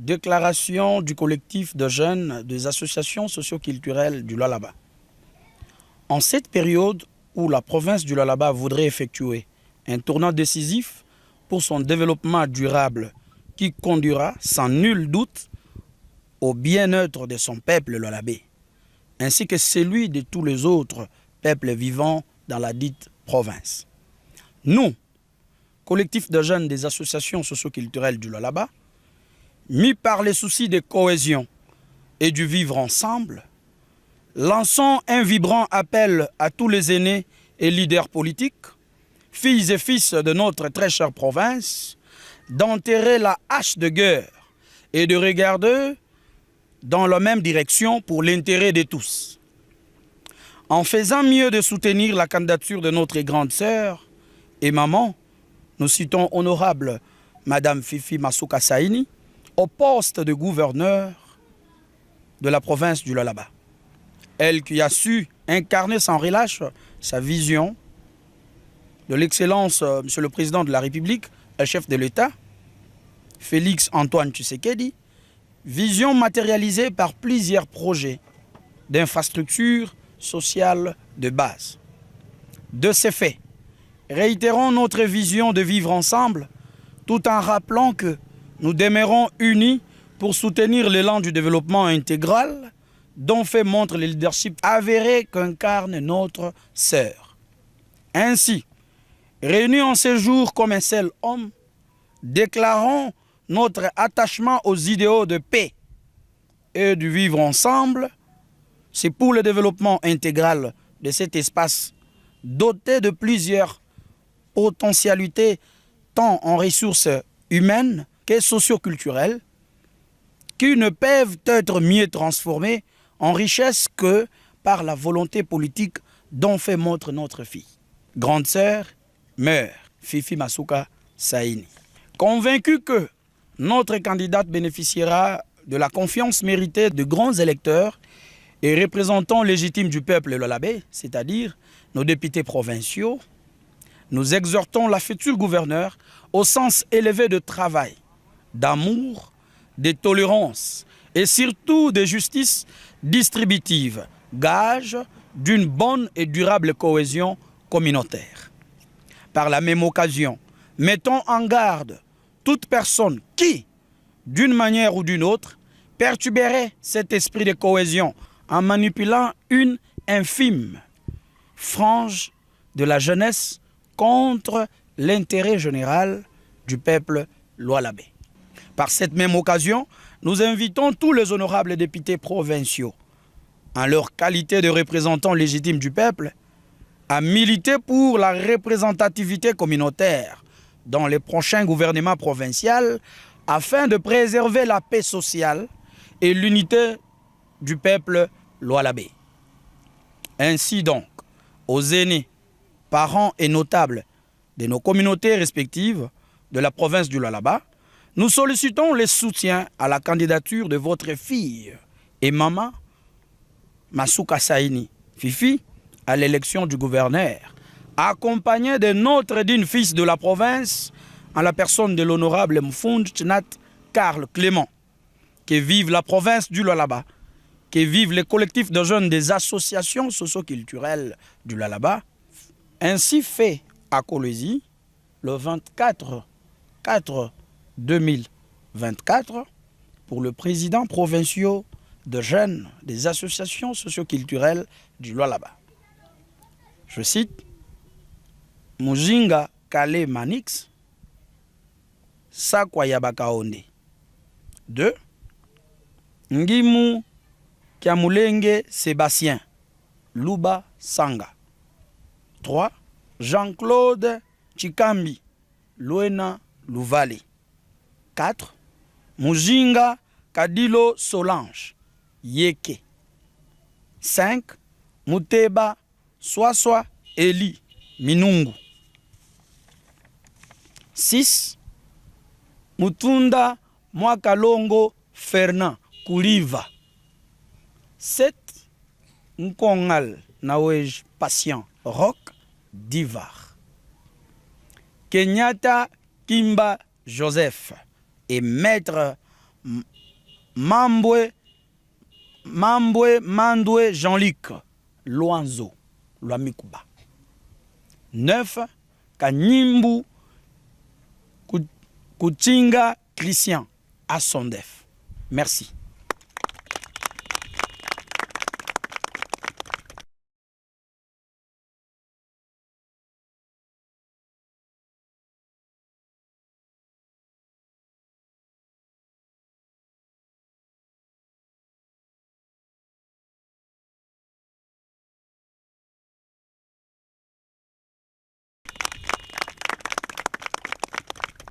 Déclaration du collectif de jeunes des associations socio-culturelles du Lualaba. En cette période où la province du Lualaba voudrait effectuer un tournant décisif pour son développement durable qui conduira sans nul doute au bien-être de son peuple lualabais, ainsi que celui de tous les autres peuples vivant dans la dite province. Nous, collectif de jeunes des associations socio-culturelles du Lualaba, mis par les soucis de cohésion et du vivre ensemble, lançons un vibrant appel à tous les aînés et leaders politiques, filles et fils de notre très chère province, d'enterrer la hache de guerre et de regarder dans la même direction pour l'intérêt de tous. En faisant mieux de soutenir la candidature de notre grande sœur et maman, nous citons honorable Madame Fifi Masuka Saini, au poste de gouverneur de la province du Lualaba. Elle qui a su incarner sans relâche sa vision de l'excellence, Monsieur le Président de la République, le chef de l'État, Félix Antoine Tshisekedi, vision matérialisée par plusieurs projets d'infrastructures sociales de base. De ces faits, réitérons notre vision de vivre ensemble tout en rappelant que nous demeurons unis pour soutenir l'élan du développement intégral dont fait montre le leadership avéré qu'incarne notre sœur. Ainsi, réunis en ce jour comme un seul homme, déclarons notre attachement aux idéaux de paix et du vivre ensemble. C'est pour le développement intégral de cet espace doté de plusieurs potentialités tant en ressources humaines que socio-culturelles, qui ne peuvent être mieux transformées en richesse que par la volonté politique dont fait montre notre fille. Grande sœur, mère, Fifi Masuka Saini. Convaincu que notre candidate bénéficiera de la confiance méritée de grands électeurs et représentants légitimes du peuple lualabais, c'est-à-dire nos députés provinciaux, nous exhortons la future gouverneure au sens élevé de travail, d'amour, de tolérance et surtout de justice distributive, gage d'une bonne et durable cohésion communautaire. Par la même occasion, mettons en garde toute personne qui, d'une manière ou d'une autre, perturberait cet esprit de cohésion en manipulant une infime frange de la jeunesse contre l'intérêt général du peuple lualabais. Par cette même occasion, nous invitons tous les honorables députés provinciaux, en leur qualité de représentants légitimes du peuple, à militer pour la représentativité communautaire dans les prochains gouvernements provinciaux afin de préserver la paix sociale et l'unité du peuple lualabais. Ainsi donc, aux aînés, parents et notables de nos communautés respectives de la province du Lualaba, nous sollicitons le soutien à la candidature de votre fille et maman, Masuka Saini, Fifi, à l'élection du gouverneur, accompagnée de notre digne fils de la province, en la personne de l'honorable Mfund Tchnat Karl Clément. Que vive la province du Lualaba, que vive les collectifs de jeunes des associations socio-culturelles du Lualaba. Ainsi fait à Kolwezi, le 24/4/2024, pour le président provincial de jeunes des associations socio-culturelles du Lualaba. Je cite, Mujinga Kale Manix, Sakwa Yabakaonde. 2. Ngimu Kiamulenge Sébastien, Luba Sanga. 3. Jean-Claude Chikambi, Luena Luvali. 4. Mujinga Kadilo Solange, Yeke. 5. Muteba Swaswa Eli, Minungu. 6. Mutunda Mwakalongo Fernand, Kuliva. 7. Nkongal Nawej Patient Rock, Divar. Kenyatta Kimba Joseph et Maître Mambwe Mandwe Jean-Luc Loanzo Lwamikuba. 9. Kanyimbu Kuchinga Christian à Sondef. Merci.